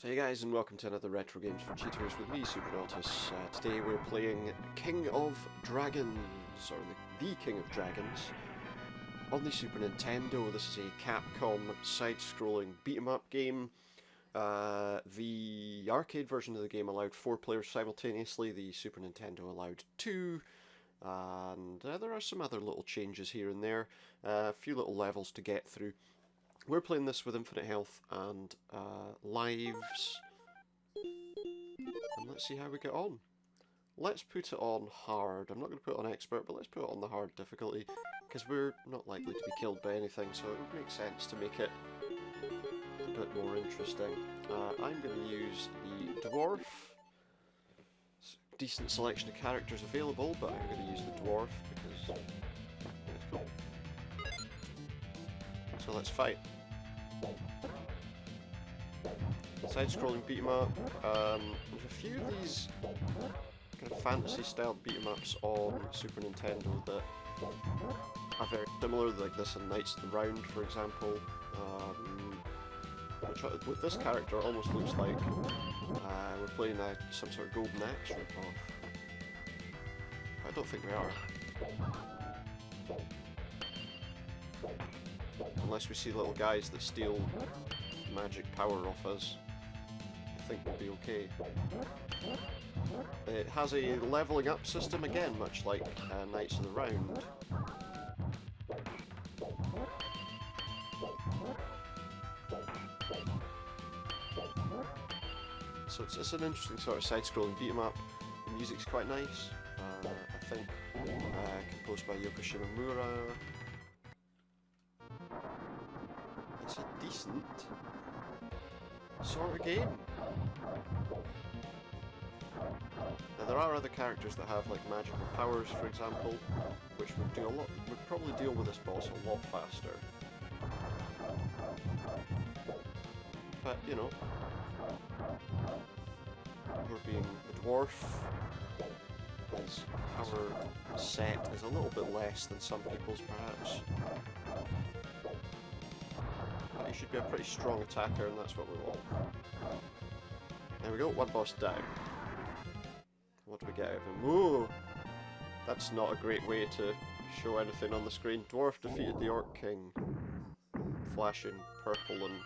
So hey guys, and welcome to another Retro Games for Cheaters with me, Supernautus. Today we're playing King of Dragons, or the King of Dragons, on the Super Nintendo. This is a Capcom side-scrolling beat-em-up game. The arcade version of the game allowed 4 players simultaneously, the Super Nintendo allowed 2, and there are some other little changes here and there, a few little levels to get through. We're playing this with infinite health and lives, and let's see how we get on. Let's put it on hard. I'm not going to put it on expert, but let's put it on the hard difficulty, because we're not likely to be killed by anything, so it would make sense to make it a bit more interesting. I'm going to use the dwarf. Decent selection of characters available, but I'm going to use the dwarf because it's cool. So let's fight. Side-scrolling beat-em-up. There's a few of these kind of fantasy-styled beat-em-ups on Super Nintendo that are very similar, like this and Knights of the Round, for example. Which with this character almost looks like we're playing some sort of Golden Axe rip-off. But I don't think we are. Unless we see little guys that steal magic power off us, I think we'll be okay. It has a levelling up system, again, much like Knights of the Round. So it's an interesting sort of side-scrolling beat-em-up. The music's quite nice, I think, composed by Yoko Shimomura. It's a decent sort of game. Now there are other characters that have like magical powers, for example, which would probably deal with this boss a lot faster. But you know, we're being the dwarf. His power set is a little bit less than some people's, perhaps. But he should be a pretty strong attacker, and that's what we want. There we go, one boss down. What do we get out of him? Ooh! That's not a great way to show anything on the screen. Dwarf defeated the Orc King. Flashing purple and...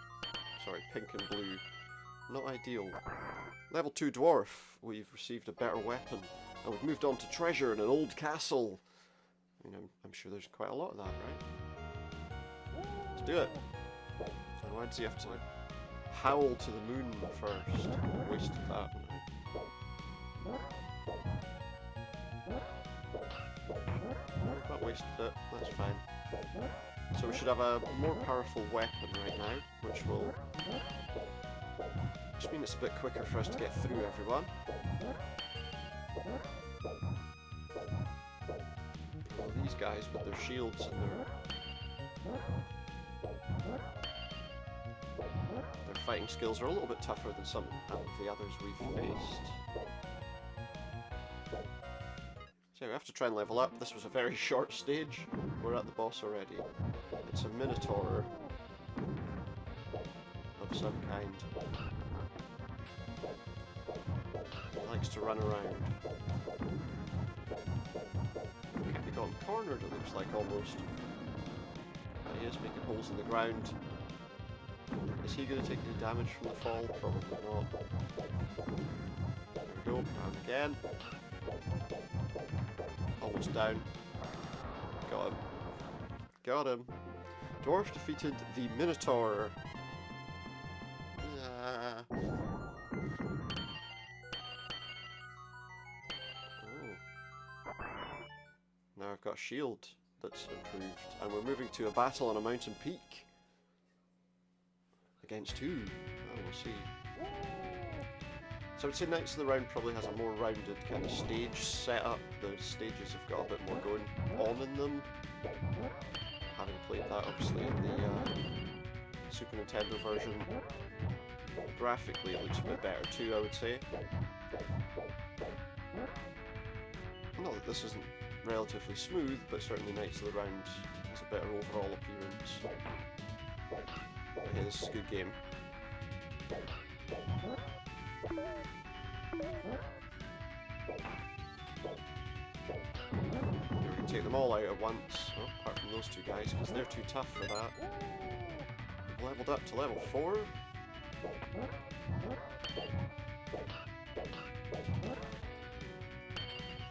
sorry, pink and blue. Not ideal. Level 2 Dwarf. We've received a better weapon. And we've moved on to treasure in an old castle. I mean, I'm sure there's quite a lot of that, right? Let's do it. And why does he have to howl to the moon first? I wasted that. I've not wasted it, that's fine. So we should have a more powerful weapon right now, which will just mean it's a bit quicker for us to get through everyone. Well, these guys with their shields and their fighting skills are a little bit tougher than some of the others we've faced. So we have to try and level up. This was a very short stage. We're at the boss already. It's a minotaur of some kind. He likes to run around. Can't be gotten cornered, it looks like, almost. He is making holes in the ground. Is he going to take any damage from the fall? Probably not. There we go, and again. Almost down. Got him. Got him. Dwarf defeated the Minotaur. Oh. Now I've got a shield that's improved, and we're moving to a battle on a mountain peak. Against who? Oh, we'll see. So I would say Knights of the Round probably has a more rounded kind of stage setup. The stages have got a bit more going on in them. Having played that obviously in the Super Nintendo version. Graphically it looks a bit better too, I would say. Not that this isn't relatively smooth, but certainly Knights of the Round has a better overall appearance. But hey, this is a good game. take them all out at once, well, apart from those two guys, because they're too tough for that. We've leveled up to level 4.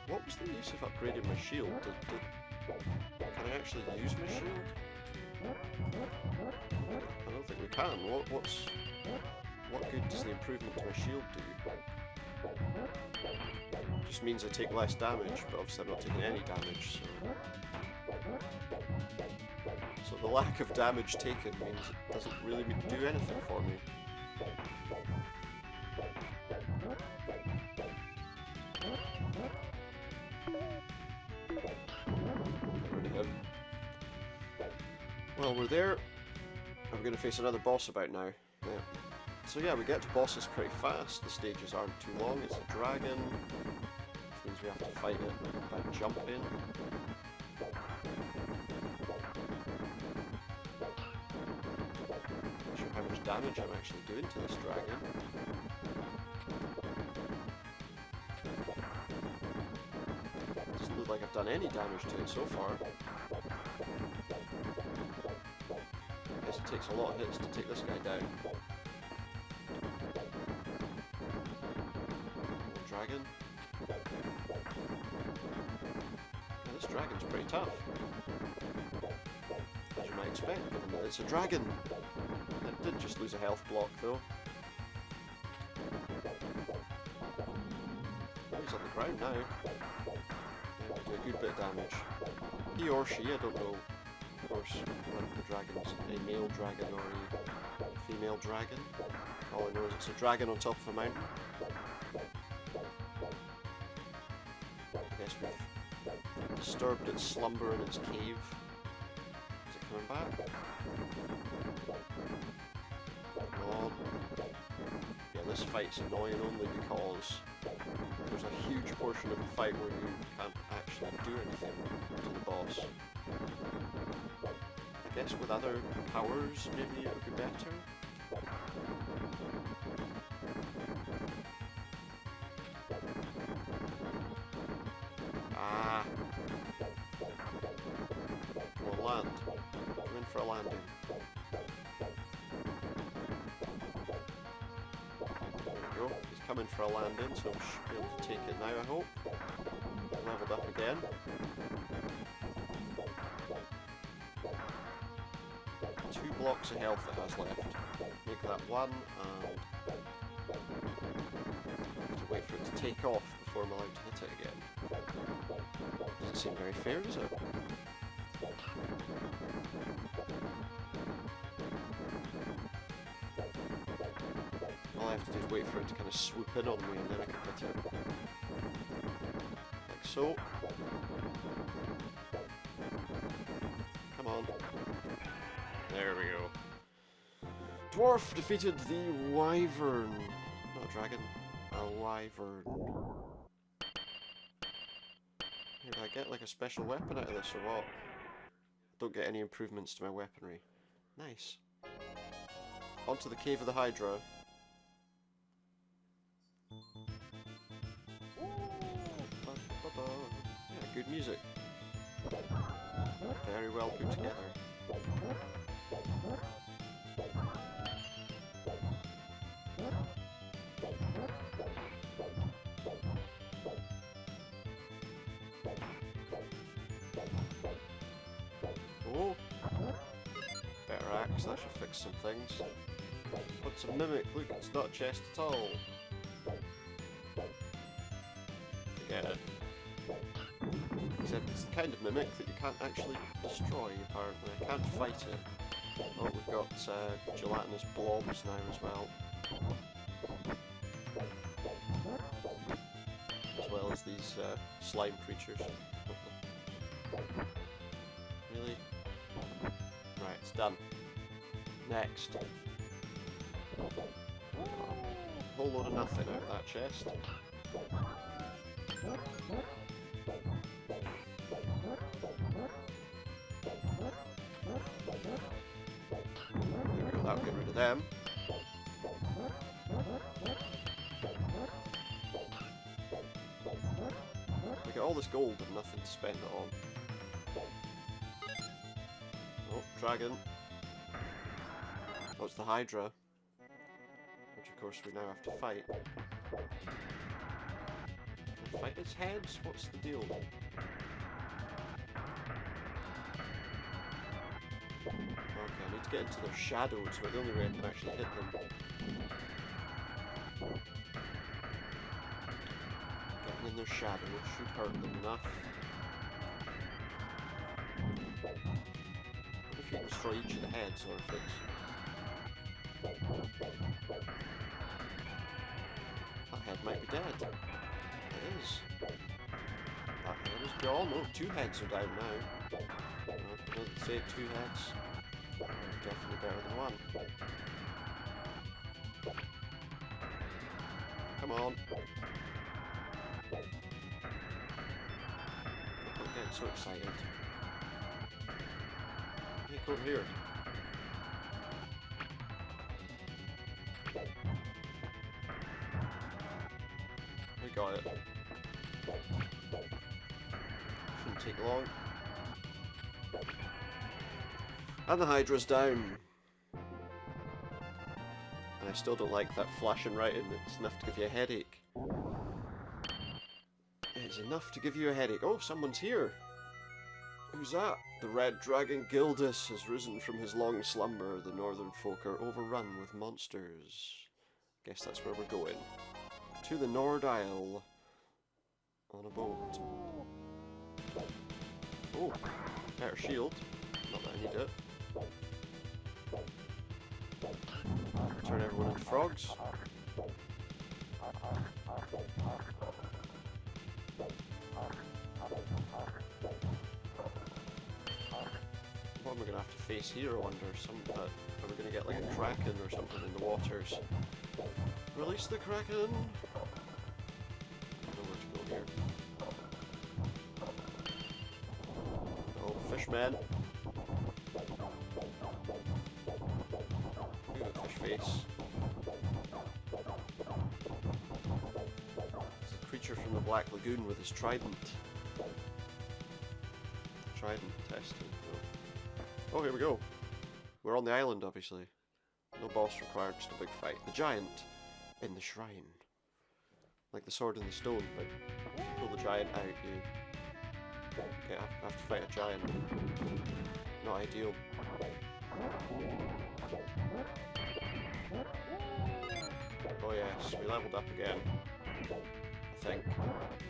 What was the use of upgrading my shield? Can I actually use my shield? I don't think we can. What good does the improvement to my shield do? Just means I take less damage, but obviously I'm not taking any damage, so the lack of damage taken means it doesn't really do anything for me. Well, we're there, and we're going to face another boss about now. Yeah. So yeah, we get to bosses pretty fast, the stages aren't too long, it's a dragon, which means we have to fight it by jumping. Not sure how much damage I'm actually doing to this dragon. Doesn't look like I've done any damage to it so far. It takes a lot of hits to take this guy down. Dragon. Yeah, this dragon's pretty tough. As you might expect, given that it's a dragon. It did just lose a health block though. Oh, he's on the ground now. Yeah, do a good bit of damage. He or she, I don't know. Of course, whether the dragon's a male dragon or a female dragon. All I know is it's a dragon on top of a mountain. I guess we've disturbed its slumber in its cave. Is it coming back? Come on. Yeah, this fight's annoying only because there's a huge portion of the fight where you can't actually do anything to the boss. I guess with other powers, maybe it would be better. Ah! Come on, land. Come in for a landing. There we go. He's coming for a landing, so we should be able to take it now, I hope. Leveled up again. 2 blocks of health it has left. Make that 1, and have to wait for it to take off before I'm allowed to hit it again. Doesn't seem very fair, does it? All I have to do is wait for it to kind of swoop in on me and then I can hit it. Like so. Come on. There we go. Dwarf defeated the wyvern. Not a dragon, a wyvern. Here, do I get like a special weapon out of this or what? Don't get any improvements to my weaponry. Nice. Onto the Cave of the Hydra. Yeah, good music. Very well put together. Oh! Better axe, that should fix some things. What's a mimic? Look, it's not a chest at all. Forget it. Except it's the kind of mimic that you can't actually destroy, apparently. I can't fight it. Oh, we've got gelatinous blobs now as well. As well as these slime creatures. Really? Right, it's done. Next. A whole load of nothing out of that chest. There we go, that'll get rid of them. We got all this gold and nothing to spend it on. Oh, dragon. Oh, it's the Hydra. Which of course we now have to fight. Can I fight its heads? What's the deal? Okay, I need to get into their shadows, but the only way I can actually hit them. Getting in their shadows should hurt them enough. I wonder if you can destroy each of the heads, or if it's... That head might be dead. It is. That head is gone. Oh, 2 heads are down now. Let's say 2 heads. Definitely better than 1. Come on. I'm getting so excited. Hey, come over here. We got it. Shouldn't take long. And the Hydra's down. And I still don't like that flashing writing. It's enough to give you a headache. It's enough to give you a headache. Oh, someone's here. Who's that? The Red Dragon Gildas has risen from his long slumber. The northern folk are overrun with monsters. Guess that's where we're going. To the Nord Isle. On a boat. Oh, better shield. Not that I need it. Turn everyone into frogs. What am I going to have to face here, I wonder? Are we going to get like a kraken or something in the waters? Release the kraken! I don't know where to go here. Oh, fishmen! Look at the fish face. It's a creature from the Black Lagoon with his trident. Trident testing. Oh, here we go. We're on the island, obviously. No boss required, just a big fight. The giant in the shrine. Like the sword in the stone, but pull the giant out, you... Okay, I have to fight a giant. Not ideal. Oh yes, we leveled up again. I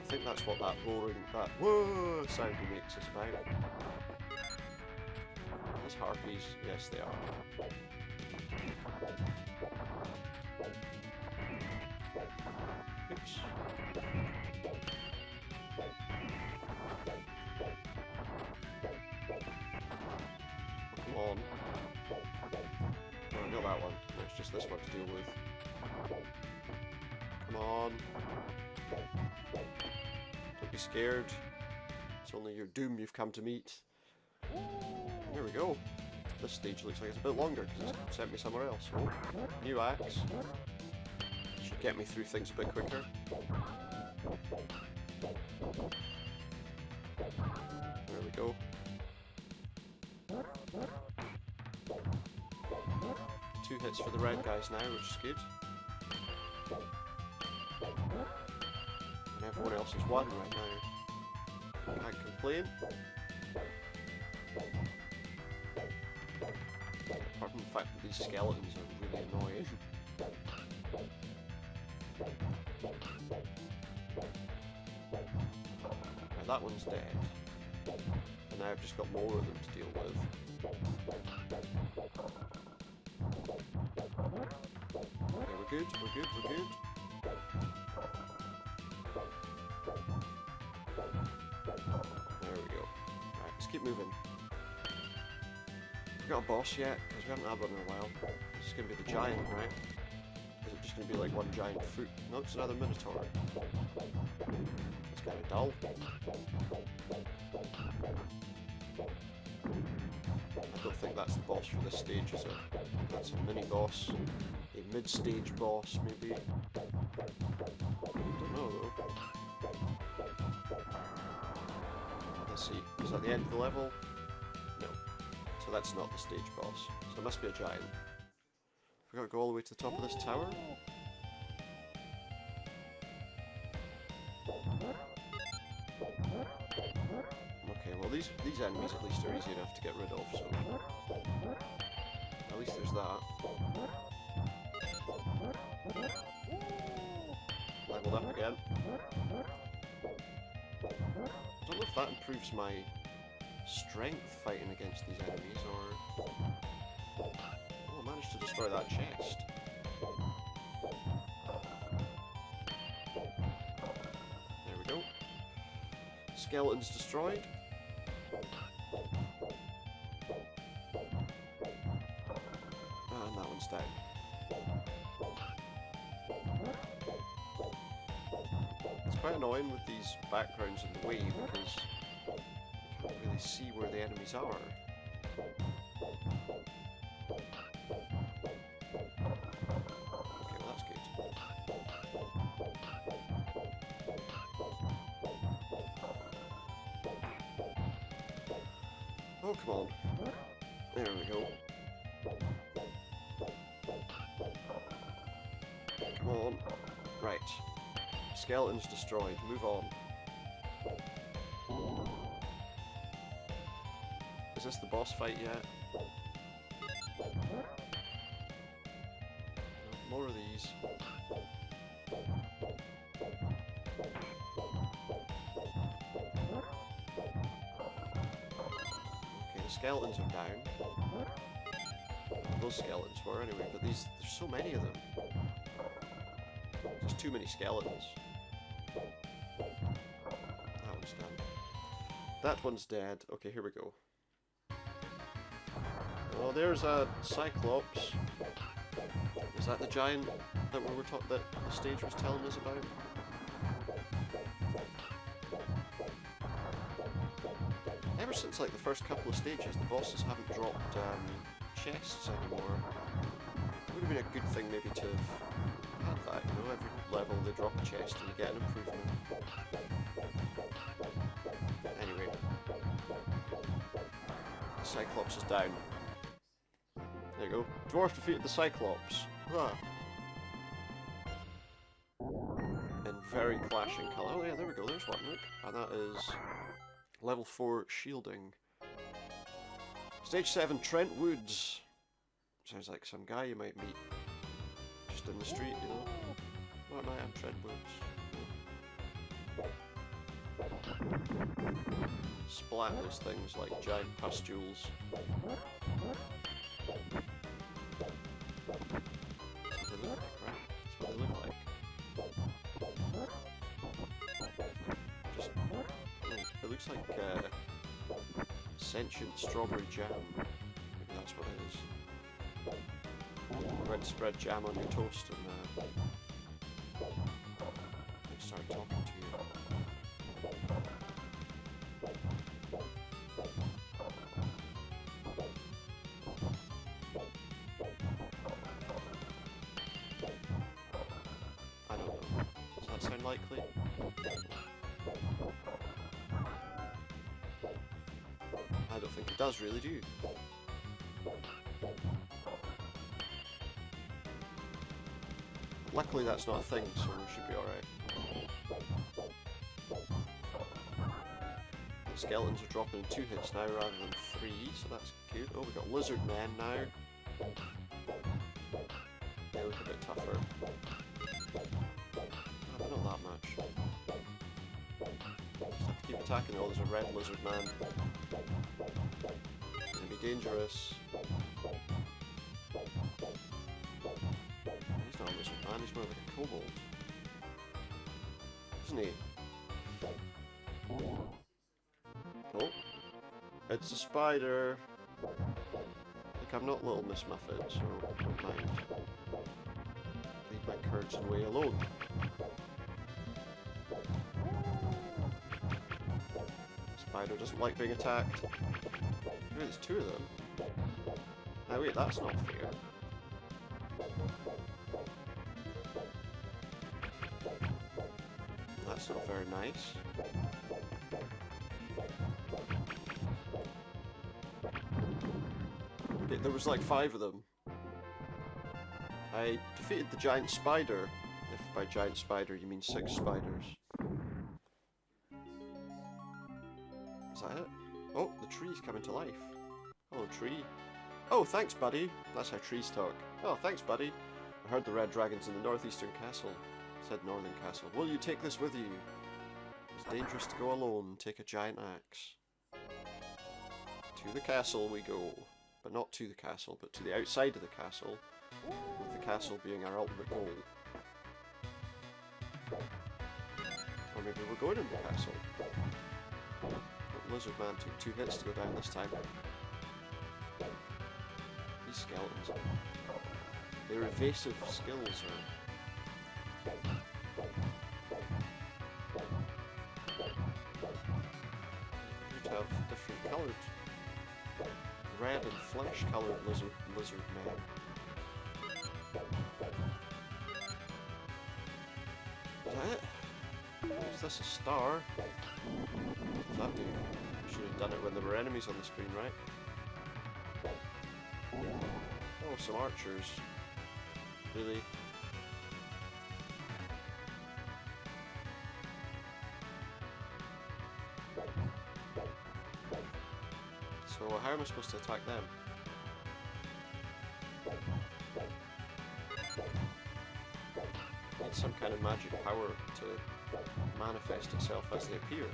think that's what that roaring, that whoa sound he makes is about. As harpies, yes they are. Oops. Come on. No, not that one. There's just this one to deal with. Come on. Don't be scared. It's only your doom you've come to meet. There we go. This stage looks like it's a bit longer because it's sent me somewhere else. Oh, new axe. Should get me through things a bit quicker. There we go. 2 hits for the red guys now, which is good. And everyone else is 1 right now. Can't complain. Apart from the fact that these skeletons are really annoying. Now that one's dead. And now I've just got more of them to deal with. Okay, we're good, we're good, we're good. There we go. Right, let's keep moving. We got a boss yet? Because we haven't had one in a while. This is going to be the giant, right? Is it just going to be like one giant foot? No, it's another minotaur. It's kind of dull. I don't think that's the boss for this stage, is it? That's a mini boss. A mid-stage boss, maybe. I don't know though. Let's see. Is that the end of the level? No. So that's not the stage boss. So it must be a giant. We gotta go all the way to the top of this tower? Okay, well these enemies at least are easy enough to get rid of, so... At least there's that. Leveled up again. I don't know if that improves my strength fighting against these enemies, or... Oh, I managed to destroy that chest. There we go. Skeleton's destroyed. And that one's down. It's quite annoying with these backgrounds in the way because you can't really see where the enemies are. Okay, well that's good. Oh, come on. There we go. Come on. Right. Skeleton's destroyed. Move on. Is this the boss fight yet? More of these. Okay, the skeletons are down. Those skeletons were anyway, but there's so many of them. There's too many skeletons. That one's done. That one's dead. Okay, here we go. Oh, there's a Cyclops. Is that the giant that we were that the stage was telling us about? Ever since like the first couple of stages, the bosses haven't dropped chests anymore. It would have been a good thing maybe to have had that, you know, every level they drop a chest and you get an improvement. Anyway. The Cyclops is down. There you go. Dwarf defeated the Cyclops. Huh. In very clashing colour. Oh yeah, there we go, there's one, look. And that is level 4 shielding. Stage 7, Trent Woods. Sounds like some guy you might meet just in the street, you know. What am I? I'm Trent Woods. Splat those things like giant pustules. That's what they look like, right? That's what they look like. Just, it looks like sentient strawberry jam. Maybe that's what it is. I'm going to spread jam on your toast and start talking to you. I don't know. Does that sound likely? I don't think it does really, do you? Luckily that's not a thing, so we should be alright. The skeletons are dropping in 2 hits now rather than 3, so that's good. Oh, we've got lizard men now. They look a bit tougher. Oh, but not that much. Just have to keep attacking. Oh, there's a red lizard man. It's gonna be dangerous. He's not a lizard man, he's more like a kobold. Isn't he? Oh. It's a spider. Look, I'm not Little Miss Muffet, so don't mind. Leave my curds and way alone. Spider doesn't like being attacked. Oh, there's 2 of them. Now wait, that's not fair. That's not very nice. There was like 5 of them. I defeated the giant spider. If by giant spider you mean 6 spiders. Is that it? Oh, the tree's coming to life. Hello, tree. Oh, thanks, buddy. That's how trees talk. Oh, thanks, buddy. I heard the red dragons in the northeastern castle. Said northern castle. Will you take this with you? It's dangerous to go alone and take a giant axe. To the castle we go. But not to the castle, but to the outside of the castle. With the castle being our ultimate goal. Or maybe we're going in the castle. But Lizard Man took 2 hits to go down this time. These skeletons. Their evasive skills are... appear to have different coloured... red and flesh coloured lizard men. Is that it? Is this a star? What does that do? Should have done it when there were enemies on the screen, right? Oh, some archers. Really? So how am I supposed to attack them? Need some kind of magic power to manifest itself as they appear.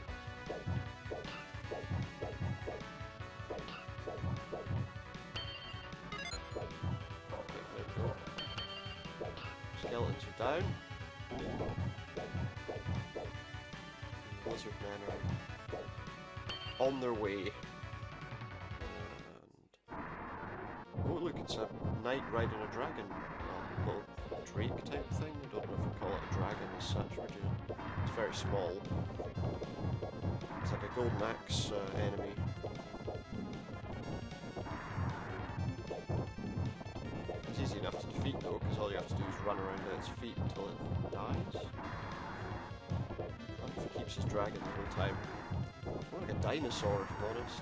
Okay, there we go. Skeletons are down. Lizard men are on their way. And... oh look, it's a knight riding a dragon. A little drake type thing. I don't know if we call it a dragon as such, would you? It's very small. It's like a golden axe enemy. It's easy enough to defeat though, because all you have to do is run around at its feet until it dies. I wonder if he keeps his dragon the whole time. It's more like a dinosaur, if I'm honest.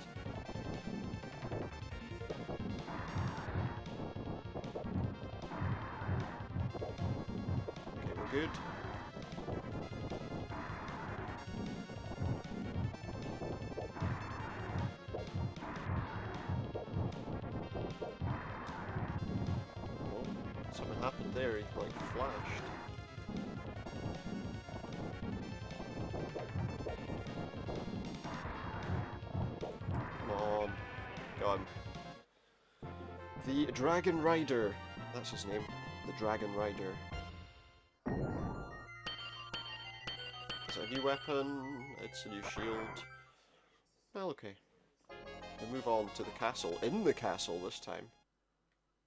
Okay, we're good. Something happened there, he like flashed. Come on. Go on. The Dragon Rider. That's his name. The Dragon Rider. Is it a new weapon? It's a new shield. Well, okay. We move on to the castle. In the castle this time.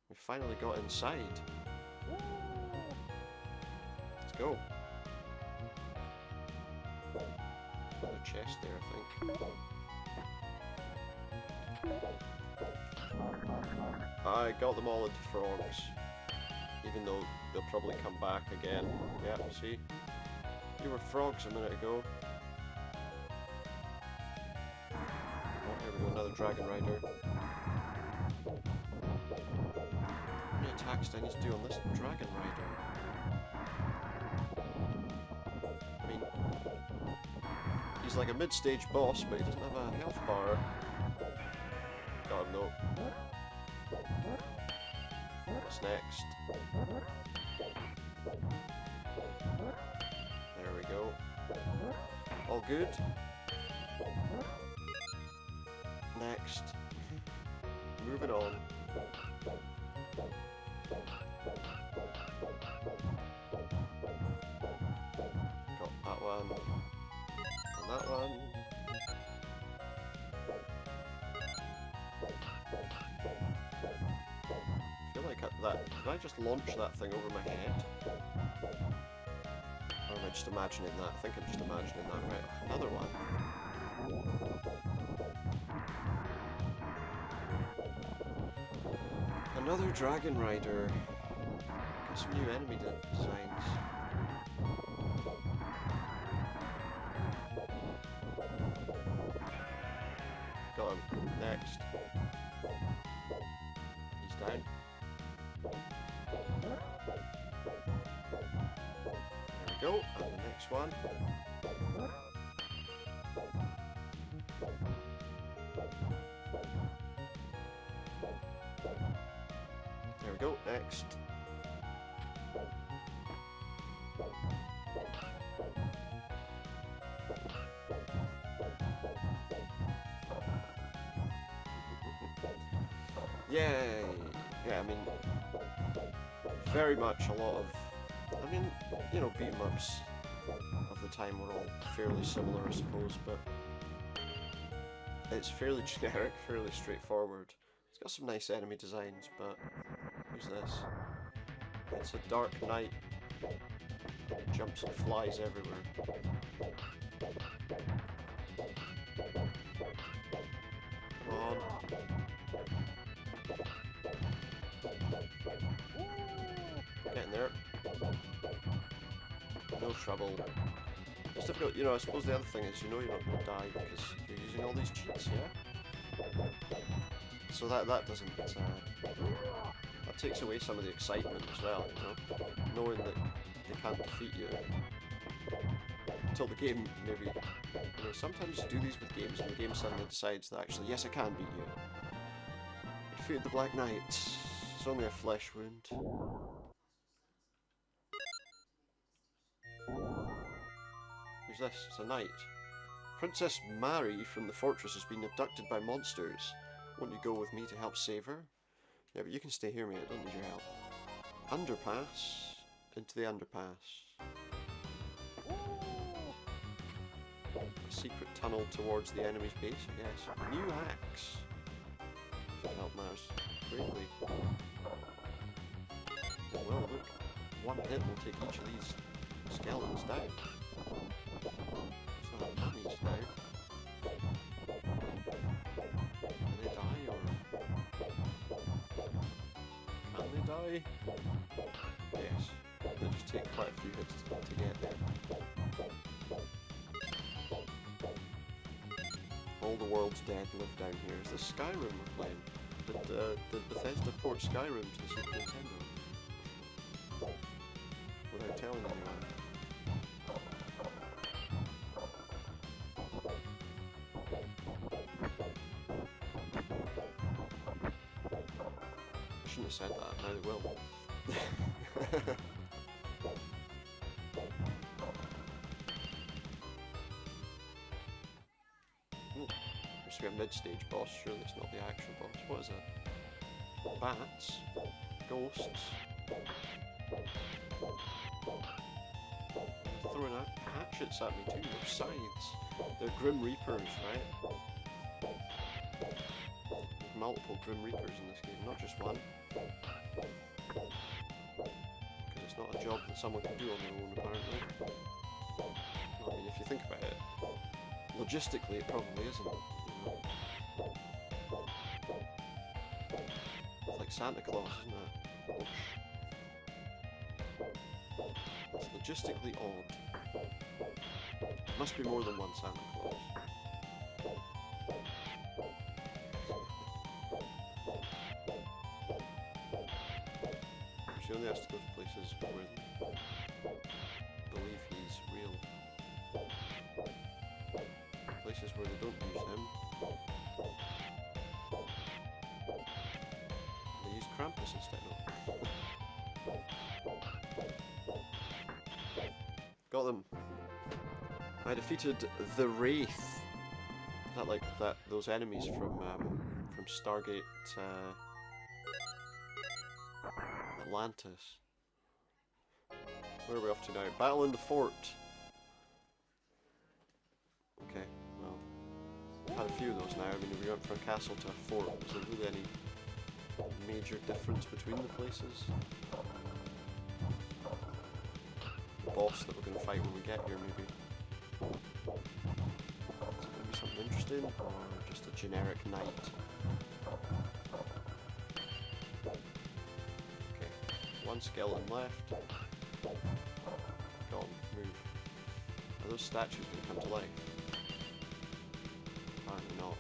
We finally got inside. Let's go. Another chest there, I think. I got them all into frogs. Even though they'll probably come back again. Yeah, see? You were frogs a minute ago. Oh, here we go, another Dragon Rider. How many attacks do I need to do on this Dragon Rider? I mean, he's like a mid-stage boss, but he doesn't have a health bar. Got him though. What's next? There we go. All good. Next. Moving on. Got that one. And that one. I feel like that... did I just launch that thing over my head? Or am I just imagining that? I think I'm just imagining that. Right, another one. Another Dragon Rider. Got some new enemy designs. Got him. Next. we go, and the next one. There we go, next. Yay! Yeah, I mean, very much a lot of, I mean, you know, beat-em-ups of the time were all fairly similar, I suppose, but it's fairly generic, fairly straightforward. It's got some nice enemy designs, but who's this? It's a dark knight, jumps and flies everywhere. Come on. Getting there. No trouble. It's difficult, you know, I suppose the other thing is, you know you're not going to die because you're using all these cheats, yeah? So that doesn't, that takes away some of the excitement as well, you know? Knowing that they can't defeat you until the game maybe, you know, sometimes you do these with games and the game suddenly decides that actually, yes, I can beat you. I defeated the Black Knight. It's only a flesh wound. Who's this? It's a knight. Princess Mary from the fortress has been abducted by monsters. Won't you go with me to help save her? Yeah, but you can stay here, mate. I don't need your help. Underpass. Into the underpass. A secret tunnel towards the enemy's base, I guess. New axe. Should help matters greatly. Well, look. One hit will take each of these skeletons down. It's not enemies now. Can they die or... Can they die? Yes. They just take quite a few hits to get there. All the world's dead live down here. Is this Skyrim we're playing? Did Bethesda port Skyrim to the Super Nintendo? Without telling anyone. I shouldn't have said that, now they will. Used to be a mid-stage boss, surely it's not the actual boss. What is it? Bats? Ghosts? Throwing out hatchets at me too, they're scythes. They're Grim Reapers, right? There's multiple Grim Reapers in this game, not just one. Because it's not a job that someone can do on their own, apparently. I mean, if you think about it, logistically it probably isn't. You know? It's like Santa Claus, isn't it? It's logistically odd. Must be more than one Santa Claus. She only has to go to places where they believe he's real. Places where they don't use him. They use Krampus instead of. Got them. I defeated the Wraith. Is that like those enemies from Stargate Atlantis? Where are we off to now? Battle in the fort. Okay, well, we've had a few of those now. I mean, we went from a castle to a fort. Was there really any major difference between the places? The boss that we're going to fight when we get here, maybe. Is it going to be something interesting, or just a generic knight? Okay, one skeleton left. Go on, move. Are those statues going to come to life? Apparently not.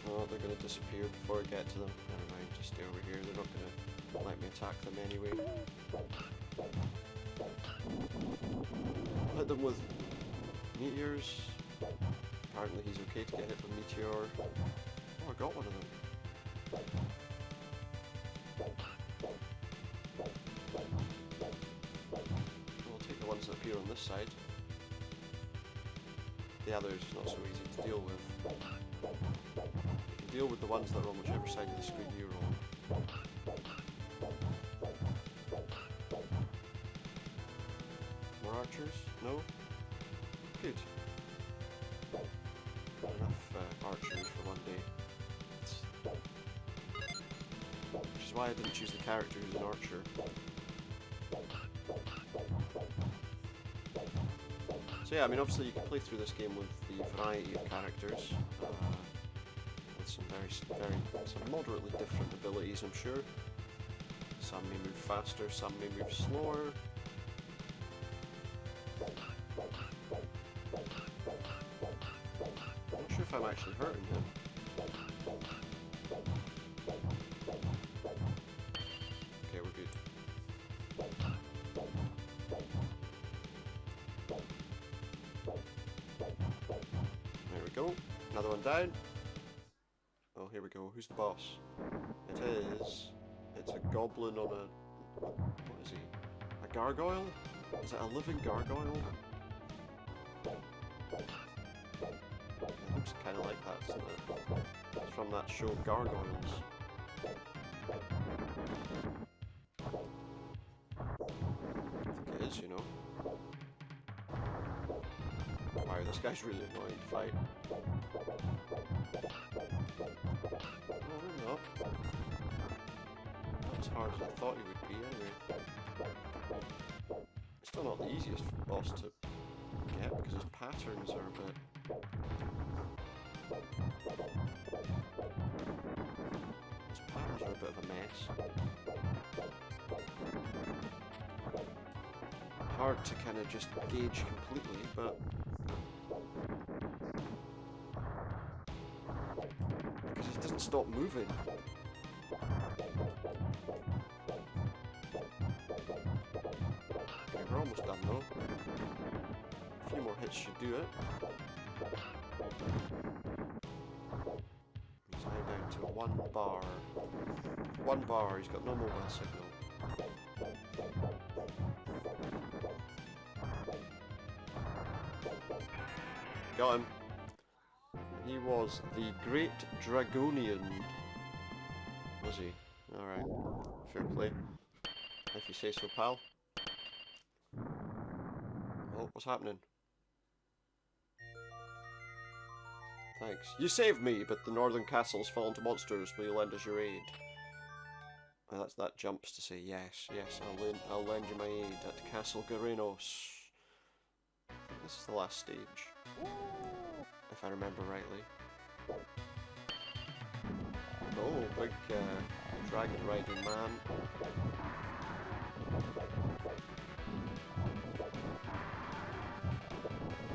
Oh, they're going to disappear before I get to them. Never mind, just stay over here. They're not going to let me attack them anyway. Hit them with meteors. Apparently he's okay to get hit with meteor. Oh, I got one of them. We'll take the ones that appear on this side. The others not so easy to deal with. You can deal with the ones that are on whichever side of the screen you're on. More archers? No? Good. Enough archery for one day. Which is why I didn't choose the character who's an archer. So yeah, I mean obviously you can play through this game with the variety of characters. With some some moderately different abilities, I'm sure. Some may move faster, some may move slower. I'm not sure if I'm actually hurting him. Okay, we're good. There we go. Another one down. Oh, here we go. Who's the boss? It is... It's a goblin on a... What is he? A gargoyle? Is it a living gargoyle? It looks kind of like that, doesn't it? It's from that show Gargoyles. I think it is, you know. Wow, this guy's really annoying to fight. No, maybe not. Not as hard as I thought he would be, anyway. Still not the easiest boss to get because his patterns are a bit... His patterns are a bit of a mess. Hard to kind of just gauge completely, but... Because he doesn't stop moving. Okay, we're almost done though. A few more hits should do it. He's now down to 1 bar. 1 bar, he's got no mobile signal. Got him. He was the Great Dragonian. Was he? Alright. Fair play. If you say so, pal. Oh, what's happening? Thanks. You saved me, but the northern castle's fallen to monsters. Will you lend us your aid? Well, that jumps to say yes. Yes, I'll lend you my aid at Castle Garenos. This is the last stage. If I remember rightly. Oh, big dragon riding man.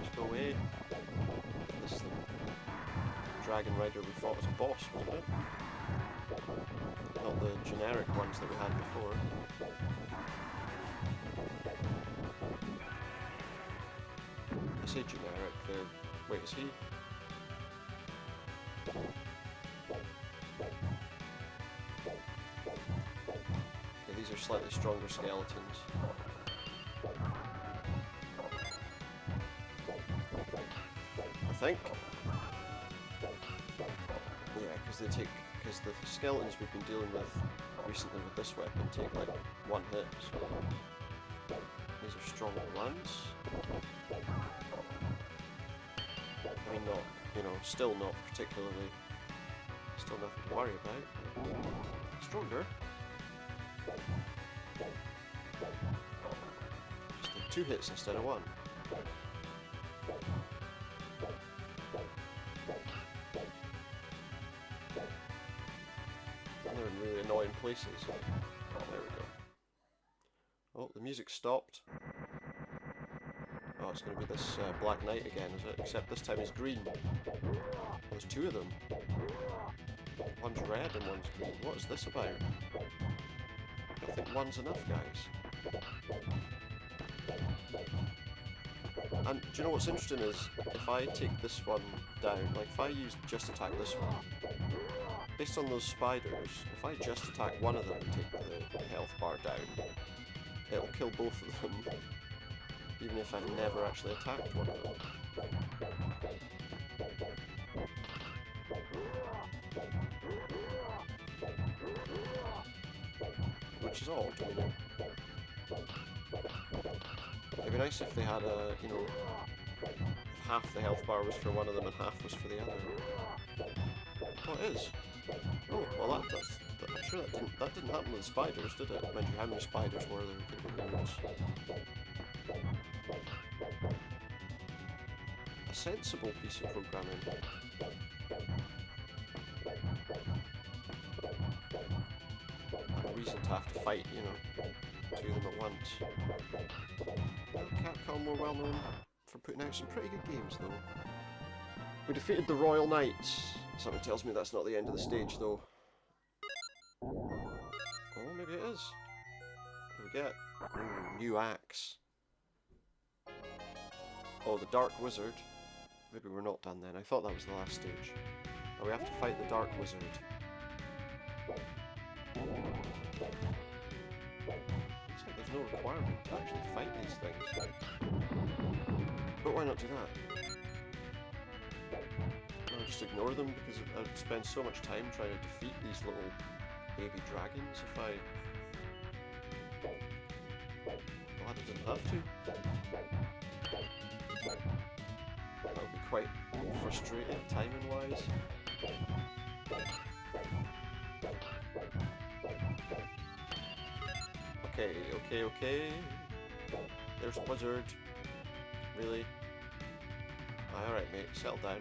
Just go away. This is the dragon rider we fought as a boss, wasn't it? Not the generic ones that we had before. I say generic, they're... Wait, is he? Okay, these are slightly stronger skeletons. I think. Yeah, because the skeletons we've been dealing with recently with this weapon take like 1 hit, so these are stronger ones. I mean, not, you know, still not particularly, still nothing to worry about. Stronger. Just did 2 hits instead of 1. And they're in really annoying places. Oh, there we go. Oh, the music stopped. Oh, it's going to be this Black Knight again, is it? Except this time it's green. Oh, there's 2 of them. One's red and one's green. What is this about? I think 1's enough, guys. And do you know what's interesting is, if I take this one down, like if I use just attack this one, based on those spiders, if I just attack one of them and take the health bar down, it'll kill both of them, even if I've never actually attacked one of them. Which is odd, I mean, it'd be nice if they had a, you know, if half the health bar was for one of them and half was for the other. Oh, it is. Oh, well I'm sure that didn't happen with the spiders, did it? Mind you, how many spiders were there? A sensible piece of programming. A reason to have to fight, you know, two of them at once. Capcom were well known for putting out some pretty good games, though. We defeated the Royal Knights. Something tells me that's not the end of the stage, though. Oh, maybe it is. What do we get? Ooh, new axe. Oh, the Dark Wizard. Maybe we're not done then. I thought that was the last stage. But we have to fight the Dark Wizard. Looks like there's no requirement to actually fight these things. But why not do that? I'll just ignore them because I'd spend so much time trying to defeat these little baby dragons if I... Glad I didn't have to. That would be quite frustrating timing-wise. Okay. There's a wizard. Really? Alright mate, settle down.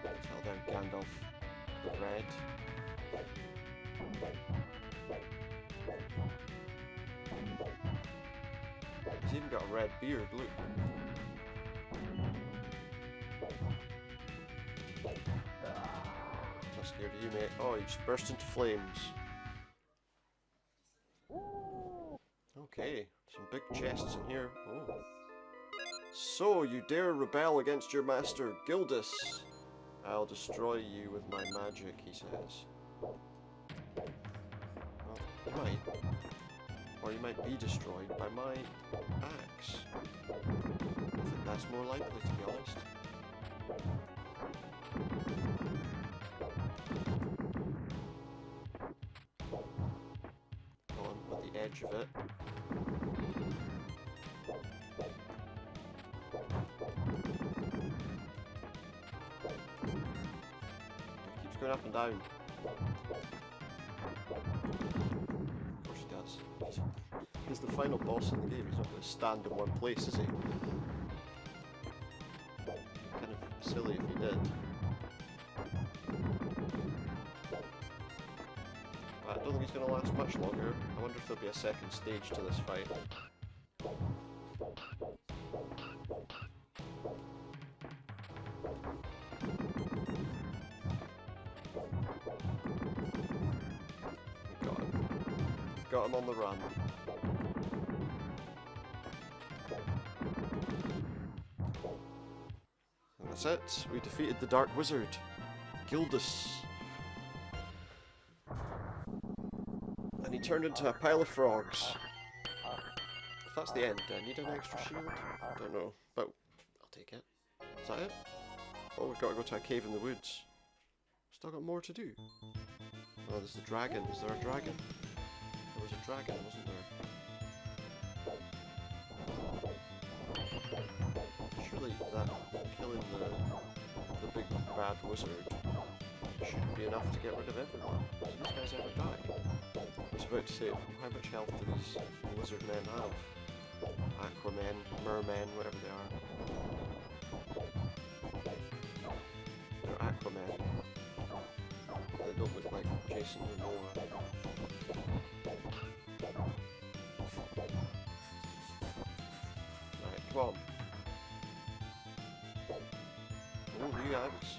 Settle down, Gandalf the Red. He's even got a red beard, look. Not scared of you, mate. Oh, you just burst into flames. Okay, some big chests in here. Oh. So, you dare rebel against your master, Gildas? I'll destroy you with my magic, he says. Well, you might. Or you might be destroyed by my axe. I think that's more likely, to be honest. Go on with the edge of it. It keeps going up and down. Of course he does. He's the final boss in the game. He's not going to stand in one place, is he? Kind of silly if he did. I don't think he's going to last much longer. I wonder if there'll be a second stage to this fight. Got him on the run. And that's it. We defeated the Dark Wizard, Gildas. And he turned into a pile of frogs. If that's the end, do I need an extra shield? I don't know, but I'll take it. Is that it? Oh, we've got to go to a cave in the woods. Still got more to do. Oh, there's the dragon. Is there a dragon? There was a dragon, wasn't there? Surely that killing the big bad wizard should be enough to get rid of everyone. Do these guys ever die? I was about to say, how much health do these lizard men have? Aquamen, mermen, whatever they are. They're Aquamen. They don't look like Jason Momoa. Right, come on. Oh, new axe.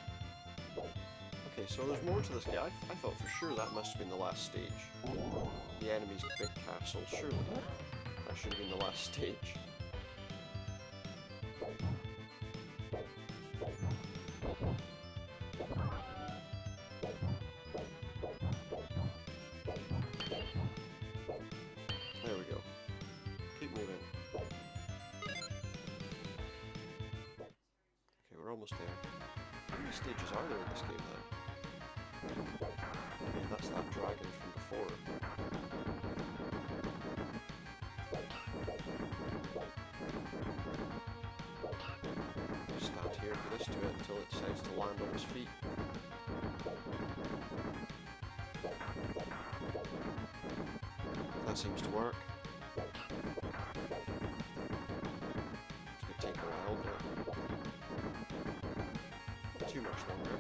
so there's more to this game. I thought for sure that must have been the last stage. The enemy's big castle, surely. That should have been the last stage. There we go. Keep moving. Okay, we're almost there. How many stages are there in this game then? Okay, that's that dragon from before. Just stand here and do this to it until it decides to land on its feet. That seems to work. It's going to take a while, but not too much longer.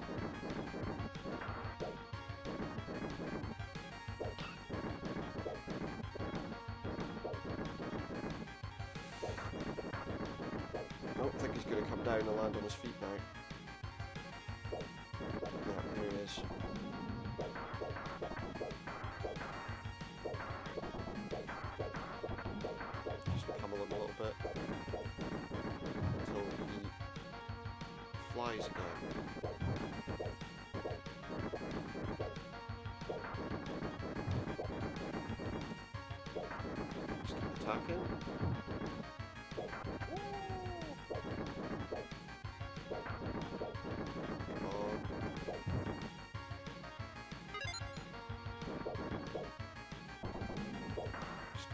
I don't think he's going to come down and land on his feet now. Yeah, there he is. Just pummel him a little bit until he flies again. Just keep attacking.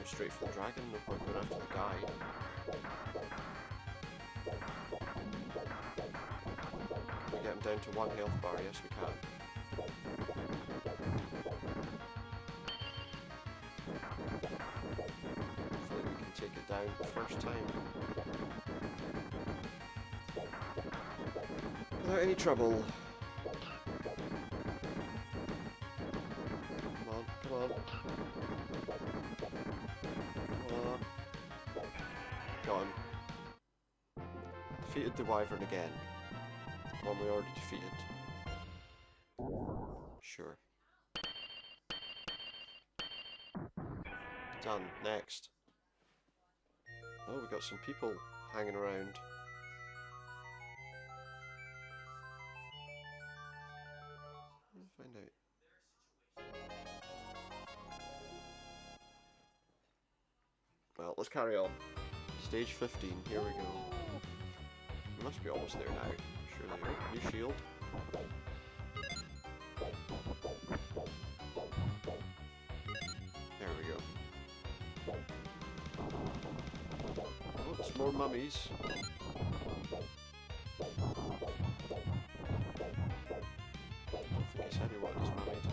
Straight for the dragon, no point going after the guy. Can we get him down to 1 health bar? Yes, we can. Hopefully we can take it down the first time. Without any trouble. Come on, come on. Gone. Defeated the wyvern again. The one we already defeated. Sure. Done. Next. Oh, we got some people hanging around. Let's find out. Well, let's carry on. Stage 15, here we go. We must be almost there now, surely. New shield. There we go. Oh, it's more mummies. I don't think it's anyone is mummied.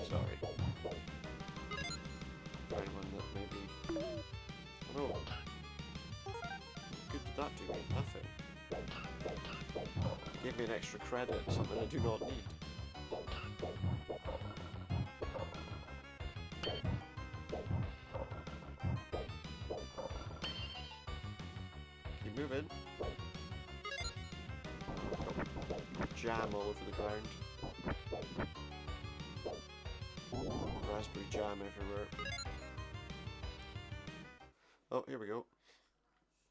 Sorry. Find one that maybe... Oh. What good did that do me? Nothing. It gave me an extra credit, something I do not need. Keep moving. Jam all over the ground. Raspberry jam everywhere. Oh, here we go.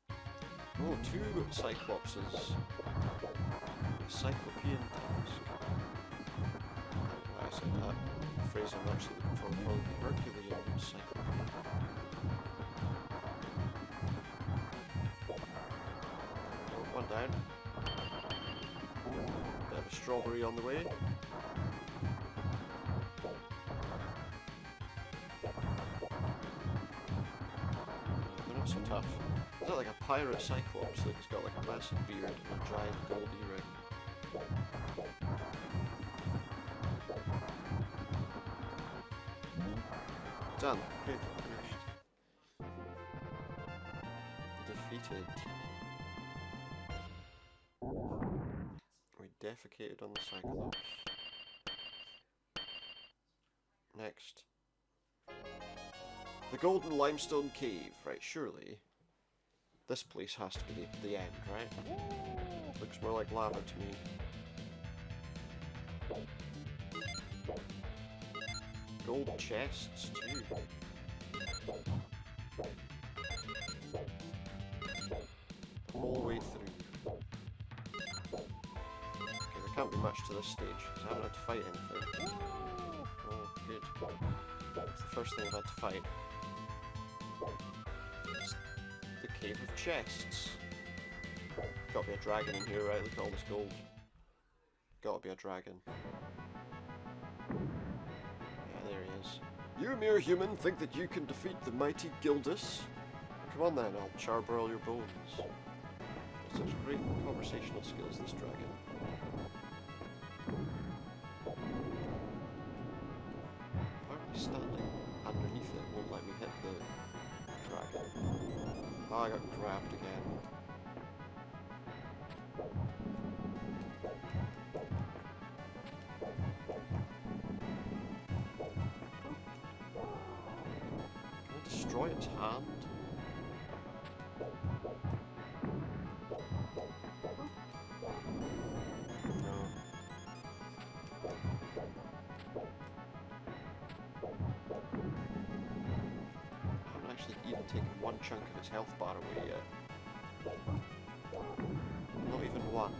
Oh, 2 Cyclopses. Cyclopean task. I said that. The phrase I'm actually looking for would probably be Herculean Cyclopean. Oh, one down. Bit of a strawberry on the way. They're not so tough. Is that like a pirate cyclops? Like he's got like a massive beard and a giant gold earring. Done. Good. Finished. Defeated. We defecated on the Cyclops. Next. The Golden Limestone Cave. Right, surely this place has to be the end, right? Looks more like lava to me. Gold chests, too. The whole way through. Okay, there can't be much to this stage, because I haven't had to fight anything. Oh, good. That's the first thing I've had to fight. It's the Cave of Chests. Gotta be a dragon in here, right? Look at all this gold. Gotta be a dragon. Yeah, there he is. You mere human think that you can defeat the mighty Gildas? Come on then, I'll charbroil your bones. Such great conversational skills, this dragon. Apparently standing underneath it won't let me hit the dragon. Oh, I got grabbed again. Can I destroy its hand? No. I haven't actually even taken one chunk of its health bar away yet. Not even one.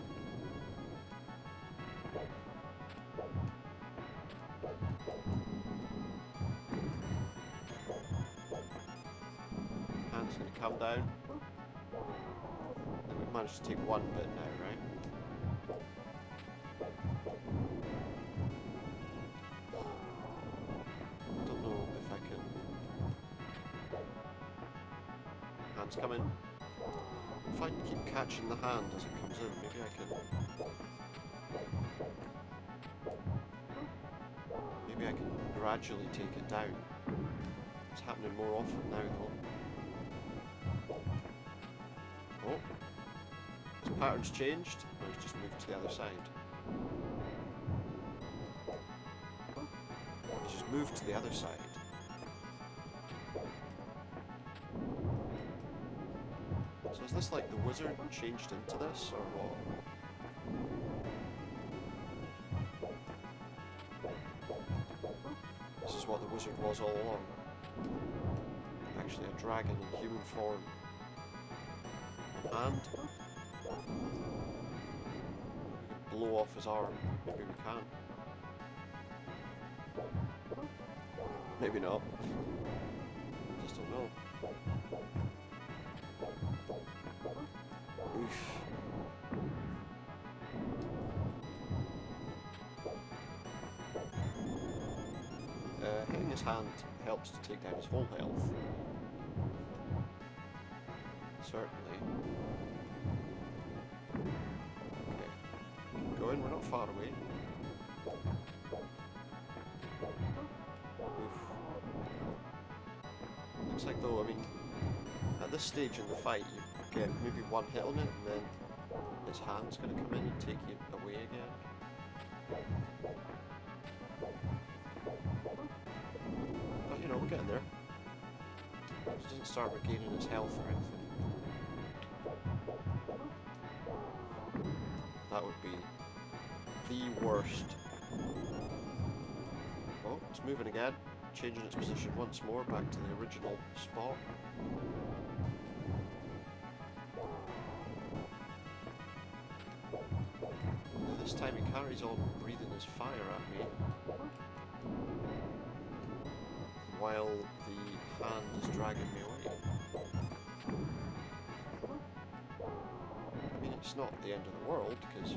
Hand's gonna come down. And we've managed to take one bit now, right? I don't know if I can... Hand's coming. If I can keep catching the hand as it comes in, maybe I can... Maybe I can gradually take it down. It's happening more often now though. Oh. His pattern's changed. Oh, he's just moved to the other side. He's just moved to the other side. So is this like the wizard changed into this, or what? This is what the wizard was all along. Actually a dragon in human form. And we could blow off his arm. Maybe we can. Maybe not. Just don't know. Oof. Hitting his hand helps to take down his whole health. Certainly. Okay. Keep going, we're not far away. Oof. Looks like though, I mean, at this stage in the fight you get maybe one hit on it and then his hand's going to come in and take you away again. But you know, we're getting there. It doesn't start regaining its health or anything. That would be the worst. Oh, it's moving again, changing its position once more back to the original spot. This time he carries on breathing his fire at me, while the hand is dragging me away. I mean, it's not the end of the world, because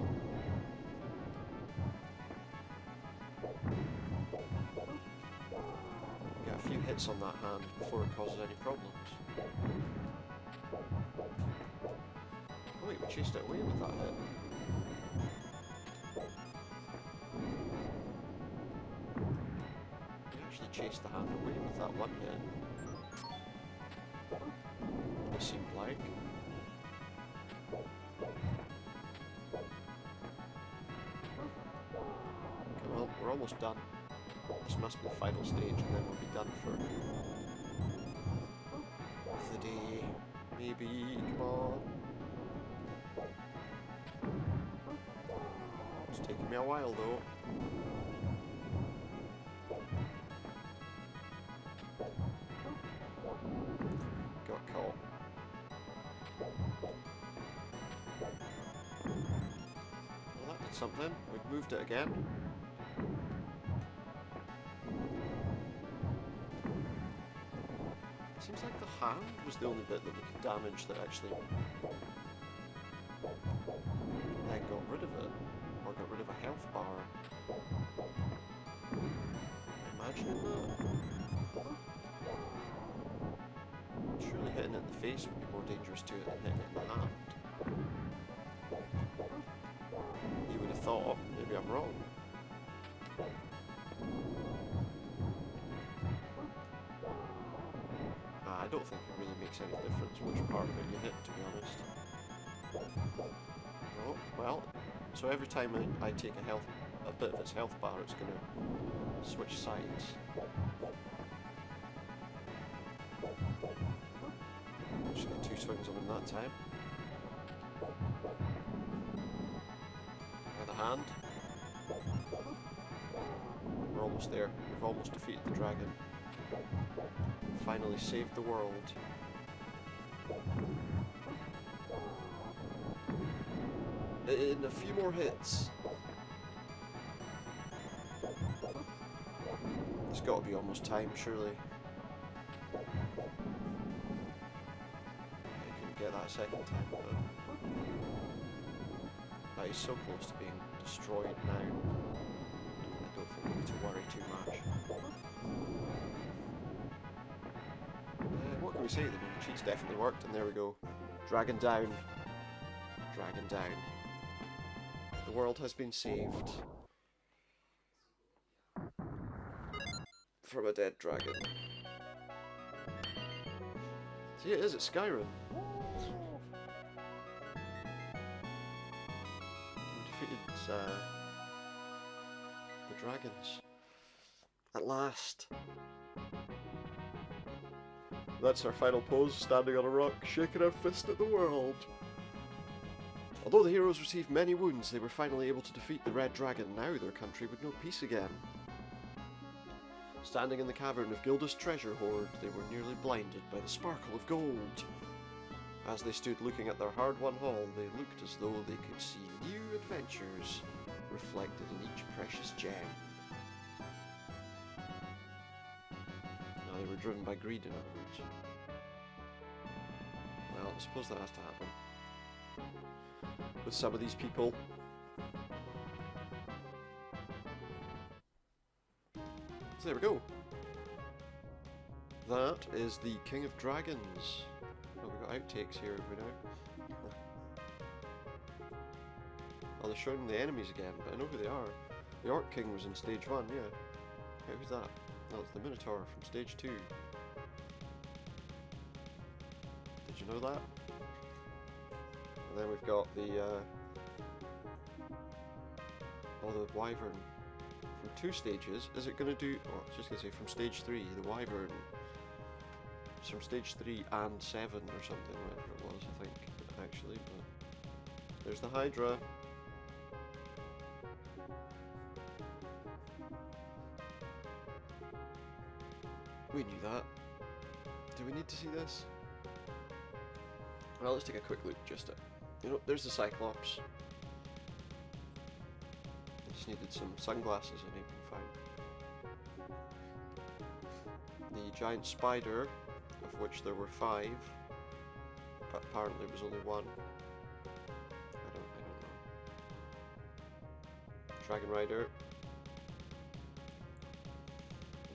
get a few hits on that hand before it causes any problems. Oh wait, we chased it away with that hit. Chased the hand away with that one hit. It seemed like. Well, we're almost done. This must be the final stage and then we'll be done for Okay, maybe, come on. It's taking me a while though. Got caught. Well, that did something. We've moved it again. Seems like the hand was the only bit that we could damage that actually then got rid of it, or got rid of a health bar. Imagining that. Surely hitting it in the face would be more dangerous to it than hitting it in the hand. You would have thought, maybe I'm wrong. I don't think it really makes any difference which part of it you hit, to be honest. Oh, well, so every time I take a bit of its health bar, it's going to switch sides. Just got 2 swings on him that time. By the hand. We're almost there. We've almost defeated the dragon. Finally saved the world. In a few more hits. It's got to be almost time, surely. I couldn't get that second time, but that is so close to being destroyed now. I don't think we need to worry too much. What can we say? The cheats definitely worked, and there we go. Dragon down. Dragon down. The world has been saved from a dead dragon. See, it is, it's Skyrim. We defeated the dragons. At last. That's our final pose, standing on a rock, shaking our fist at the world. Although the heroes received many wounds, they were finally able to defeat the Red Dragon. Now their country would know peace again. Standing in the cavern of Gilda's treasure hoard, they were nearly blinded by the sparkle of gold. As they stood looking at their hard-won haul, they looked as though they could see new adventures reflected in each precious gem. Now they were driven by greed, in other words. Well, I suppose that has to happen with some of these people. So there we go. That is the King of Dragons. Oh, we've got outtakes here every now. Oh, they're showing the enemies again, but I know who they are. The Orc King was in stage 1, yeah. Yeah, who's that? No, it's the Minotaur from stage 2. Did you know that? And then we've got the Wyvern from 2 stages. Is it going to do... Oh, I was just going to say from stage 3, the Wyvern. It's from stage 3 and 7 or something, whatever it was, I think, actually. But there's the Hydra. We knew that. Do we need to see this? Well, let's take a quick look just at... You know, there's the Cyclops. I just needed some sunglasses and he'd been fine. The giant spider, of which there were 5, but apparently it was only 1. I don't know. Dragon Rider.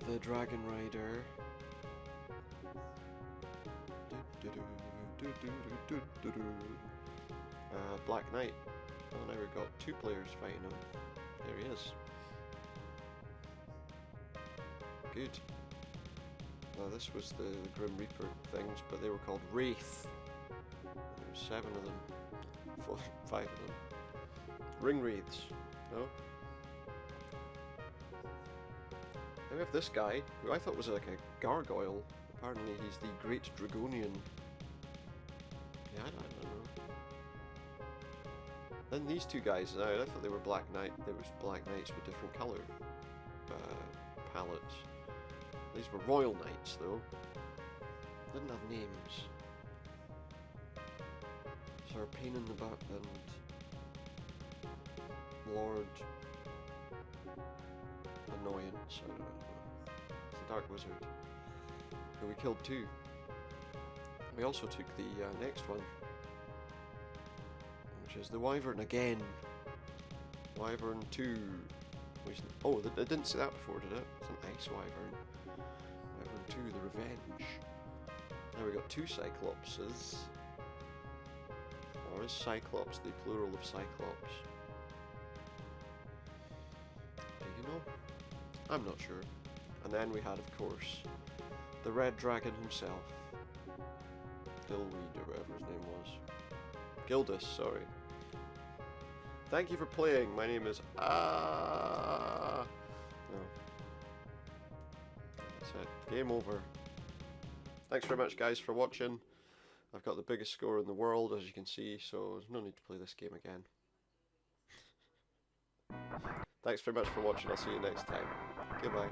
The Dragon Rider. Black Knight. Oh, now we've got 2 players fighting him. There he is. Good. Now this was the Grim Reaper things, but they were called Wraith. There were 7 of them. 5 of them. Ring Wraiths. No? Then we have this guy, who I thought was like a gargoyle. Apparently he's the Great Dragonian Then these two guys, I thought they were Black Knight. There was Black Knights with different colour palettes. These were Royal Knights though. Didn't have names. So a pain in the butt and Lord Annoyance. I don't know. It's the Dark Wizard. Who we killed too. We also took the next one, which is the Wyvern again. Wyvern 2. Oh, I didn't say that before, did it? It's an Ice Wyvern. Wyvern 2, the Revenge. Now we got two Cyclopses. Or is Cyclops the plural of Cyclops? Do you know? I'm not sure. And then we had, of course, the Red Dragon himself. Gilweed, or whatever his name was. Gildas, sorry. Thank you for playing. My name is No. That's it. Game over. Thanks very much, guys, for watching. I've got the biggest score in the world, as you can see, so there's no need to play this game again. Thanks very much for watching. I'll see you next time. Goodbye.